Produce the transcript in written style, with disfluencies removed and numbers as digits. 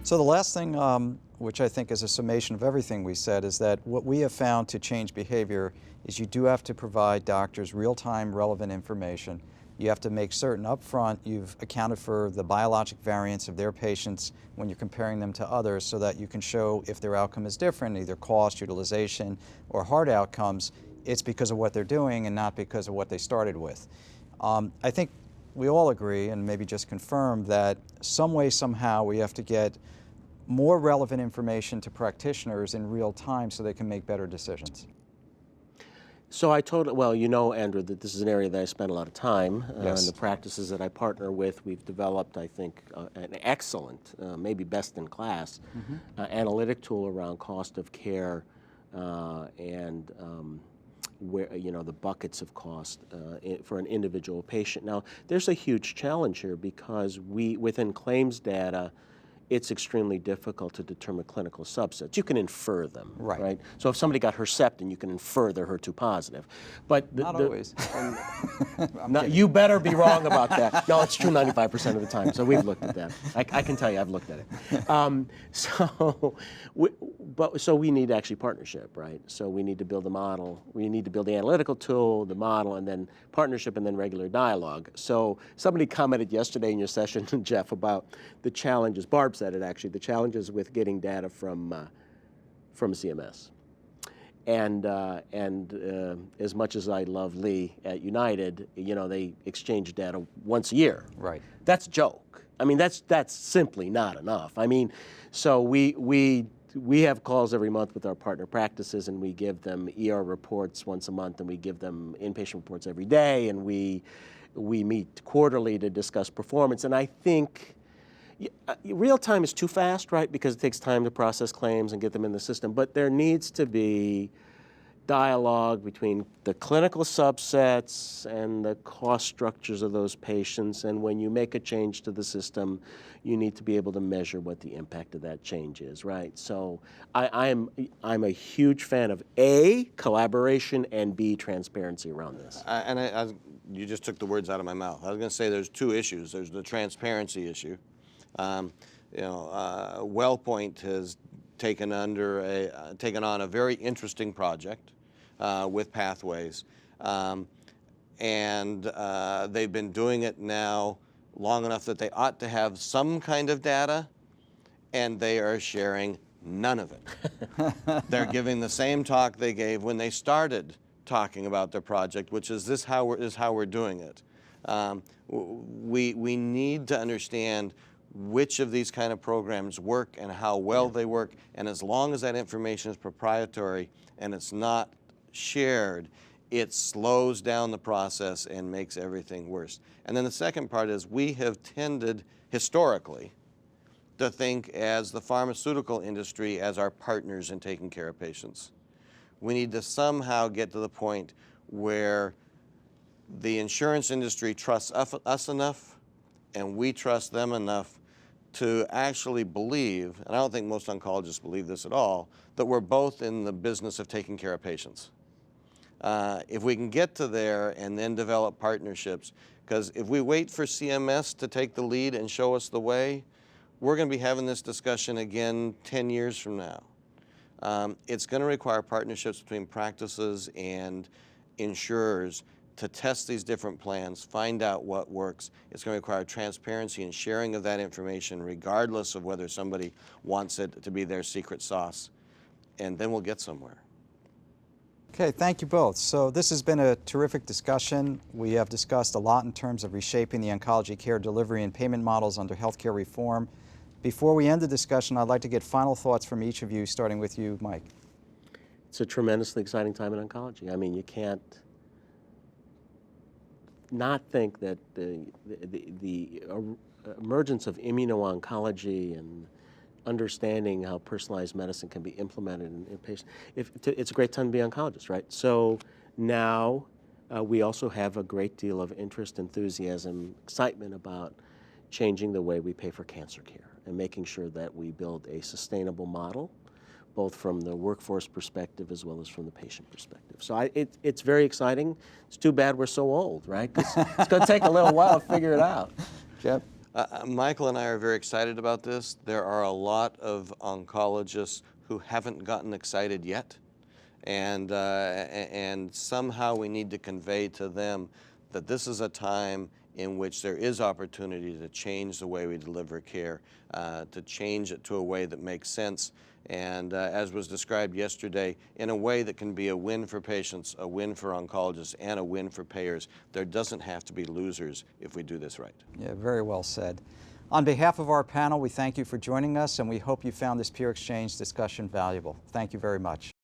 So the last thing, which I think is a summation of everything we said, is that what we have found to change behavior is you do have to provide doctors real-time relevant information. You have to make certain up front you've accounted for the biologic variance of their patients when you're comparing them to others so that you can show if their outcome is different, either cost, utilization, or hard outcomes, it's because of what they're doing and not because of what they started with. I think we all agree, and maybe just confirm, that some way, somehow, we have to get more relevant information to practitioners in real time so they can make better decisions. So well, you know, Andrew, that this is an area that I spend a lot of time. Yes. In the practices that I partner with, we've developed, I think, an excellent, maybe best in class, analytic tool around cost of care and where, you know, the buckets of cost for an individual patient. Now, there's a huge challenge here because within claims data, it's extremely difficult to determine clinical subsets. You can infer them, right? So if somebody got Herceptin, you can infer they're HER2 positive. But Not always. You better be wrong about that. No, it's true 95% of the time. So we've looked at that. I can tell you, I've looked at it. So we need actually partnership, right? So we need to build a model. We need to build the analytical tool, the model, and then partnership, and then regular dialogue. So somebody commented yesterday in your session, Jeff, about the challenges. Barb said it actually. The challenges with getting data from CMS. And as much as I love Lee at United, you know, they exchange data once a year. Right. That's a joke. I mean, that's simply not enough. I mean, so we have calls every month with our partner practices, and we give them ER reports once a month, and we give them inpatient reports every day, and we meet quarterly to discuss performance. And I think real time is too fast, right? Because it takes time to process claims and get them in the system. But there needs to be dialogue between the clinical subsets and the cost structures of those patients. And when you make a change to the system, you need to be able to measure what the impact of that change is, right? So I'm a huge fan of A, collaboration, and B, transparency around this. You just took the words out of my mouth. I was going to say there's two issues. There's the transparency issue. WellPoint has taken on a very interesting project with Pathways, and they've been doing it now long enough that they ought to have some kind of data, and they are sharing none of it. They're giving the same talk they gave when they started talking about their project, which is how we're doing it. We need to understand which of these kind of programs work and how well they work, and as long as that information is proprietary and it's not shared, it slows down the process and makes everything worse. And then the second part is we have tended historically to think as the pharmaceutical industry as our partners in taking care of patients. We need to somehow get to the point where the insurance industry trusts us enough and we trust them enough to actually believe, and I don't think most oncologists believe this at all, that we're both in the business of taking care of patients. If we can get to there and then develop partnerships, because if we wait for CMS to take the lead and show us the way, we're going to be having this discussion again 10 years from now. It's going to require partnerships between practices and insurers to test these different plans, find out what works. It's going to require transparency and sharing of that information regardless of whether somebody wants it to be their secret sauce. And then we'll get somewhere. Okay, thank you both. So this has been a terrific discussion. We have discussed a lot in terms of reshaping the oncology care delivery and payment models under healthcare reform. Before we end the discussion, I'd like to get final thoughts from each of you, starting with you, Mike. It's a tremendously exciting time in oncology. I mean, you can't not think that the emergence of immuno-oncology and understanding how personalized medicine can be implemented in patients, it's a great time to be an oncologist, right? So now we also have a great deal of interest, enthusiasm, excitement about changing the way we pay for cancer care and making sure that we build a sustainable model, both from the workforce perspective as well as from the patient perspective. So it's very exciting. It's too bad we're so old, right? 'Cause it's going to take a little while to figure it out. Jeff? Michael and I are very excited about this. There are a lot of oncologists who haven't gotten excited yet, and somehow we need to convey to them that this is a time in which there is opportunity to change the way we deliver care, to change it to a way that makes sense, and as was described yesterday, in a way that can be a win for patients, a win for oncologists, and a win for payers. There doesn't have to be losers if we do this right. Yeah, very well said. On behalf of our panel, we thank you for joining us, and we hope you found this peer exchange discussion valuable. Thank you very much.